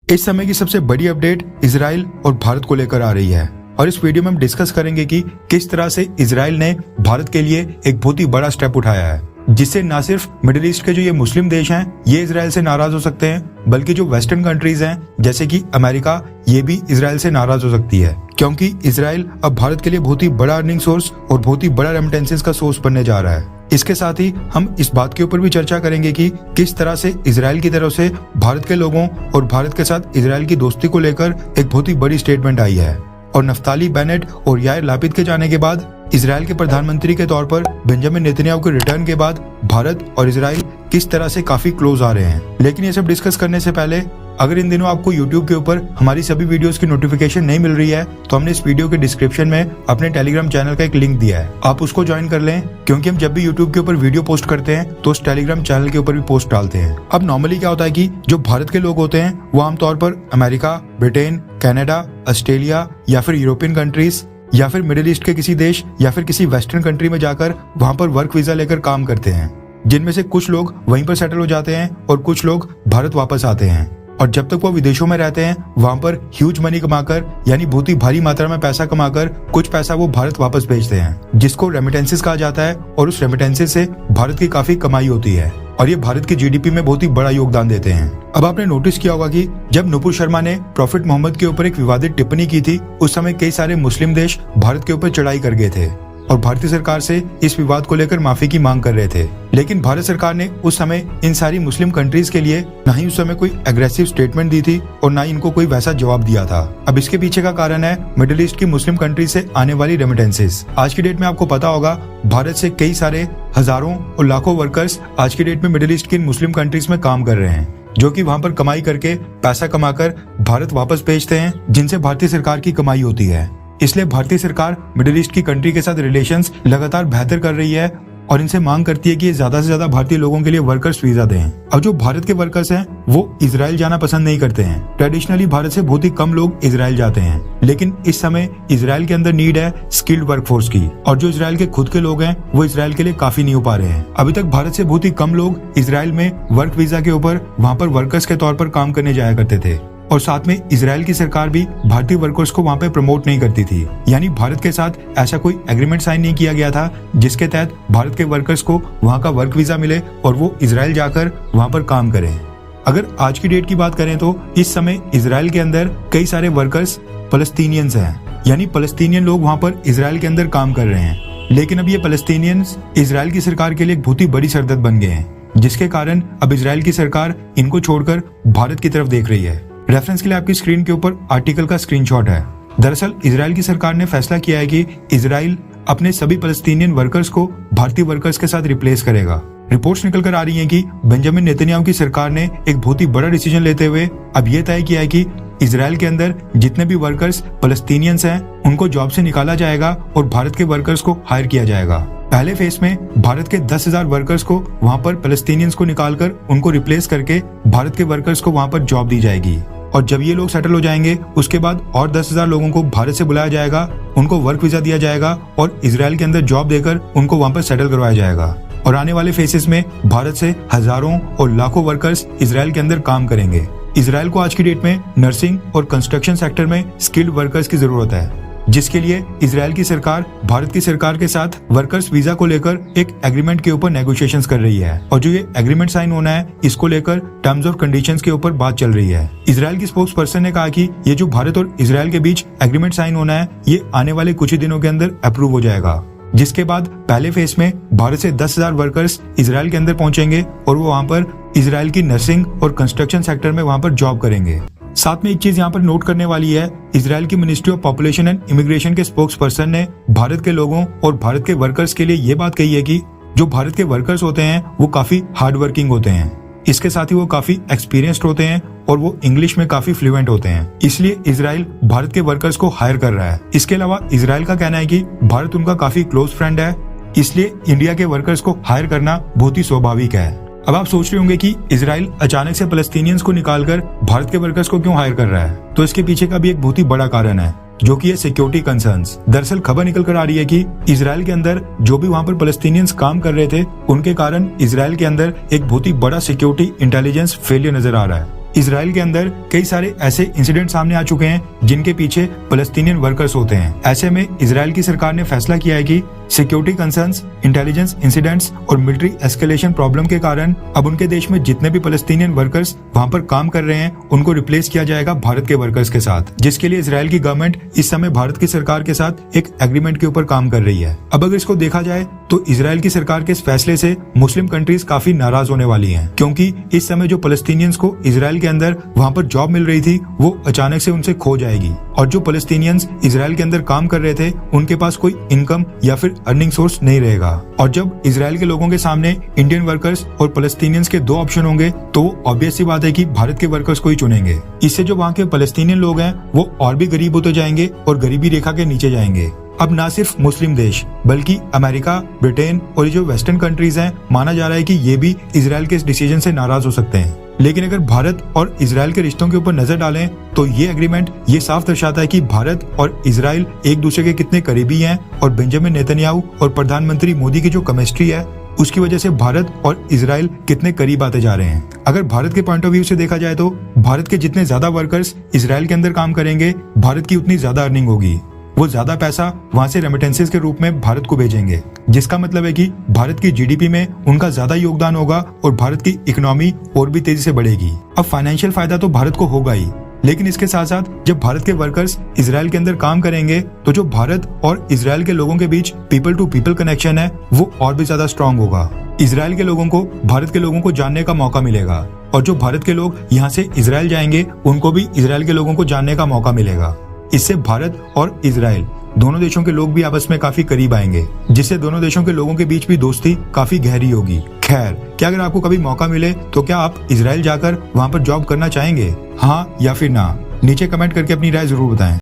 इस समय की सबसे बड़ी अपडेट इजराइल और भारत को लेकर आ रही है और इस वीडियो में हम डिस्कस करेंगे कि किस तरह से इजराइल ने भारत के लिए एक बहुत ही बड़ा स्टेप उठाया है, जिससे न सिर्फ मिडिल ईस्ट के जो ये मुस्लिम देश हैं ये इजराइल से नाराज हो सकते हैं, बल्कि जो वेस्टर्न कंट्रीज हैं जैसे कि अमेरिका, ये भी इजराइल से नाराज हो सकती है, क्योंकि इजराइल अब भारत के लिए बहुत ही बड़ा अर्निंग सोर्स और बहुत ही बड़ा रेमिटेंसेस का सोर्स बनने जा रहा है। इसके साथ ही हम इस बात के ऊपर भी चर्चा करेंगे कि किस तरह से इजराइल की तरफ से भारत के लोगों और भारत के साथ इजराइल की दोस्ती को लेकर एक बहुत ही बड़ी स्टेटमेंट आई है। और नफ्ताली बेनेट और यायर लापिद के जाने के बाद इजराइल के प्रधानमंत्री के तौर पर बेंजामिन नेतन्याहू के रिटर्न के बाद भारत और इजराइल किस तरह से काफी क्लोज आ रहे हैं। लेकिन ये सब डिस्कस करने से पहले अगर इन दिनों आपको YouTube के ऊपर हमारी सभी वीडियोस की नोटिफिकेशन नहीं मिल रही है तो हमने इस वीडियो के डिस्क्रिप्शन में अपने टेलीग्राम चैनल का एक लिंक दिया है, आप उसको ज्वाइन कर लें, क्योंकि हम जब भी YouTube के ऊपर वीडियो पोस्ट करते हैं तो उस टेलीग्राम चैनल के ऊपर भी पोस्ट डालते हैं। अब नॉर्मली क्या होता है कि जो भारत के लोग होते हैं वो आमतौर पर अमेरिका, ब्रिटेन, कनाडा, ऑस्ट्रेलिया या फिर यूरोपियन कंट्रीज या फिर मिडिल ईस्ट के किसी देश या फिर किसी वेस्टर्न कंट्री में जाकर वहाँ पर वर्क वीजा लेकर काम करते हैं, जिनमें से कुछ लोग वहीं पर सेटल हो जाते हैं और कुछ लोग भारत वापस आते हैं। और जब तक वो विदेशों में रहते हैं वहां पर ह्यूज मनी कमाकर, यानी बहुत ही भारी मात्रा में पैसा कमाकर कुछ पैसा वो भारत वापस भेजते हैं, जिसको रेमिटेंसेस कहा जाता है। और उस रेमिटेंसेस से भारत की काफी कमाई होती है और ये भारत की जीडीपी में बहुत ही बड़ा योगदान देते हैं। अब आपने नोटिस किया होगा कि जब नुपुर शर्मा ने प्रॉफिट मोहम्मद के ऊपर एक विवादित टिप्पणी की थी, उस समय कई सारे मुस्लिम देश भारत के ऊपर चढ़ाई कर गए थे और भारतीय सरकार से इस विवाद को लेकर माफी की मांग कर रहे थे। लेकिन भारत सरकार ने उस समय इन सारी मुस्लिम कंट्रीज के लिए न ही उस समय कोई एग्रेसिव स्टेटमेंट दी थी और न ही इनको कोई वैसा जवाब दिया था। अब इसके पीछे का कारण है मिडिल ईस्ट की मुस्लिम कंट्री से आने वाली रेमिटेंसेस। आज की डेट में आपको पता होगा भारत से कई सारे हजारों और लाखों वर्कर्स आज की डेट में मिडिल ईस्ट की मुस्लिम कंट्रीज में काम कर रहे हैं, जो कि वहां पर कमाई करके पैसा कमाकर भारत वापस भेजते हैं, जिनसे भारतीय सरकार की कमाई होती है। इसलिए भारतीय सरकार मिडिल ईस्ट की कंट्री के साथ रिलेशंस लगातार बेहतर कर रही है और इनसे मांग करती है कि ज्यादा से ज्यादा भारतीय लोगों के लिए वर्कर्स वीजा दें। अब जो भारत के वर्कर्स हैं वो इजराइल जाना पसंद नहीं करते हैं। ट्रेडिशनली भारत से बहुत ही कम लोग इजराइल जाते हैं, लेकिन इस समय इजराइल के अंदर नीड है स्किल्ड वर्कफोर्स की, और जो इजराइल के खुद के लोग हैं वो इजराइल के लिए काफी नहीं हो पा रहे हैं। अभी तक भारत से बहुत ही कम लोग इजराइल में वर्क वीजा के ऊपर वहाँ पर वर्कर्स के तौर पर काम करने जाया करते थे। और साथ में इजराइल की सरकार भी भारतीय वर्कर्स को वहां पे प्रमोट नहीं करती थी, यानी भारत के साथ ऐसा कोई एग्रीमेंट साइन नहीं किया गया था जिसके तहत भारत के वर्कर्स को वहां का वर्क वीजा मिले और वो इजराइल जाकर वहां पर काम करें। अगर आज की डेट की बात करें तो इस समय इजराइल के अंदर कई सारे वर्कर्स फलस्तीनियंस हैं, यानी फलस्तीनियन लोग वहां पर इजराइल के अंदर काम कर रहे हैं। लेकिन अब ये फलस्तीनियंस इजराइल की सरकार के लिए एक बहुत ही बड़ी सरदर्द बन गए हैं, जिसके कारण अब इजराइल की सरकार इनको छोड़कर भारत की तरफ देख रही है। रेफरेंस के लिए आपकी स्क्रीन के ऊपर आर्टिकल का स्क्रीनशॉट है। दरअसल इजराइल की सरकार ने फैसला किया है कि इजराइल अपने सभी फलस्तीनियन वर्कर्स को भारतीय वर्कर्स के साथ रिप्लेस करेगा। रिपोर्ट्स निकल कर आ रही हैं कि बेंजामिन नेतन्याहू की सरकार ने एक बहुत ही बड़ा डिसीजन लेते हुए अब ये तय किया है कि इजराइल के अंदर जितने भी वर्कर्स फलस्तीनियंस हैं उनको जॉब से निकाला जाएगा और भारत के वर्कर्स को हायर किया जाएगा। पहले फेज में भारत के 10,000 वर्कर्स को वहां पर फलस्तीनियंस को निकालकर उनको रिप्लेस करके भारत के वर्कर्स को वहां पर जॉब दी जाएगी। और जब ये लोग सेटल हो जाएंगे उसके बाद और 10,000 लोगों को भारत से बुलाया जाएगा, उनको वर्क वीजा दिया जाएगा और इजराइल के अंदर जॉब देकर उनको वहां पर सेटल करवाया जाएगा। और आने वाले फेसेस में भारत से हजारों और लाखों वर्कर्स इजराइल के अंदर काम करेंगे। इजराइल को आज की डेट में नर्सिंग और कंस्ट्रक्शन सेक्टर में स्किल्ड वर्कर्स की जरूरत है, जिसके लिए इजराइल की सरकार भारत की सरकार के साथ वर्कर्स वीजा को लेकर एक एग्रीमेंट के ऊपर नेगोशिएशंस कर रही है। और जो ये एग्रीमेंट साइन होना है इसको लेकर टर्म्स और कंडीशंस के ऊपर बात चल रही है। इजराइल की स्पोक्स पर्सन ने कहा कि ये जो भारत और इजराइल के बीच एग्रीमेंट साइन होना है ये आने वाले कुछ ही दिनों के अंदर अप्रूव हो जाएगा, जिसके बाद पहले फेज में भारत से 10,000 वर्कर्स इजराइल के अंदर पहुंचेंगे और वो वहां पर इजराइल की नर्सिंग और कंस्ट्रक्शन सेक्टर में वहां पर जॉब करेंगे। साथ में एक चीज यहाँ पर नोट करने वाली है, इजराइल की ministry of population and immigration के स्पोक्स पर्सन ने भारत के लोगों और भारत के वर्कर्स के लिए ये बात कही है कि जो भारत के वर्कर्स होते हैं वो काफी हार्ड वर्किंग होते हैं, इसके साथ ही वो काफी एक्सपीरियंस्ड होते हैं और वो इंग्लिश में काफी फ्लुएंट होते हैं, इसलिए इजराइल भारत के वर्कर्स को हायर कर रहा है। इसके अलावा इजराइल का कहना है कि भारत उनका काफी क्लोज फ्रेंड है, इसलिए इंडिया के वर्कर्स को हायर करना बहुत ही स्वाभाविक है। अब आप सोच रहे होंगे कि इजराइल अचानक से फलस्तीनियंस को निकालकर भारत के वर्कर्स को क्यों हायर कर रहा है, तो इसके पीछे का भी एक बहुत ही बड़ा कारण है, जो कि है सिक्योरिटी कंसर्न्स। दरअसल खबर निकल कर आ रही है कि इजराइल के अंदर जो भी वहां पर फलस्तीनियंस काम कर रहे थे उनके कारण इजराइल के अंदर एक बहुत ही बड़ा सिक्योरिटी इंटेलिजेंस फेलियर नजर आ रहा है। इसराइल के अंदर कई सारे ऐसे इंसिडेंट सामने आ चुके हैं जिनके पीछे फलस्तीनियन वर्कर्स होते हैं। ऐसे में इसराइल की सरकार ने फैसला किया है कि सिक्योरिटी कंसर्न्स, इंटेलिजेंस इंसिडेंट्स और मिलिट्री एस्केलेशन प्रॉब्लम के कारण अब उनके देश में जितने भी फलस्तीनियन वर्कर्स वहां पर काम कर रहे हैं उनको रिप्लेस किया जाएगा भारत के वर्कर्स के साथ, जिसके लिए इसराइल की गवर्नमेंट इस समय भारत की सरकार के साथ एक एग्रीमेंट के ऊपर काम कर रही है। अब अगर इसको देखा जाए तो इसराइल की सरकार के इस फैसले से मुस्लिम कंट्रीज काफी नाराज होने वाली हैं, क्योंकि इस समय जो फलस्तीनियंस को इसराइल के अंदर वहां पर जॉब मिल रही थी वो अचानक से उनसे खो जाएगी, और जो फलस्तीनियंस इसराइल के अंदर काम कर रहे थे उनके पास कोई इनकम या फिर अर्निंग सोर्स नहीं रहेगा। और जब इसराइल के लोगों के सामने इंडियन वर्कर्स और फलस्तीनियंस के दो ऑप्शन होंगे तो ऑब्वियस सी बात है कि भारत के वर्कर्स को ही चुनेंगे। इससे जो वहाँ के फलस्तीनियन लोग हैं वो और भी गरीब होते जाएंगे और गरीबी रेखा के नीचे जाएंगे। अब ना सिर्फ मुस्लिम देश बल्कि अमेरिका, ब्रिटेन और जो वेस्टर्न कंट्रीज हैं, माना जा रहा है कि ये भी इसराइल के इस डिसीजन से नाराज हो सकते हैं। लेकिन अगर भारत और इसराइल के रिश्तों के ऊपर नजर डालें तो ये एग्रीमेंट ये साफ दर्शाता है कि भारत और इसराइल एक दूसरे के कितने करीबी हैं, और बेंजामिन नेतन्याहू और प्रधानमंत्री मोदी की जो केमिस्ट्री है उसकी वजह से भारत और इसराइल कितने करीब आते जा रहे हैं। अगर भारत के पॉइंट ऑफ व्यू से देखा जाए तो भारत के जितने ज्यादा वर्कर्स इसराइल के अंदर काम करेंगे भारत की उतनी ज्यादा अर्निंग होगी, वो ज्यादा पैसा वहां से रेमिटेंसेस के रूप में भारत को भेजेंगे, जिसका मतलब है कि भारत की जीडीपी में उनका ज्यादा योगदान होगा और भारत की इकोनॉमी और भी तेजी से बढ़ेगी। अब फाइनेंशियल फायदा तो भारत को होगा ही, लेकिन इसके साथ साथ जब भारत के वर्कर्स इसराइल के अंदर काम करेंगे तो जो भारत और इसराइल के लोगों के बीच पीपल टू पीपल कनेक्शन है वो और भी ज्यादा स्ट्रांग होगा। इसराइल के लोगों को भारत के लोगों को जानने का मौका मिलेगा, और जो भारत के लोग यहाँ से इसराइल जाएंगे उनको भी इसराइल के लोगों को जानने का मौका मिलेगा। इससे भारत और इसराइल दोनों देशों के लोग भी आपस में काफी करीब आएंगे, जिससे दोनों देशों के लोगों के बीच भी दोस्ती काफी गहरी होगी। खैर, क्या अगर आपको कभी मौका मिले तो क्या आप इसराइल जाकर वहां पर जॉब करना चाहेंगे? हाँ या फिर ना? नीचे कमेंट करके अपनी राय जरूर बताएं।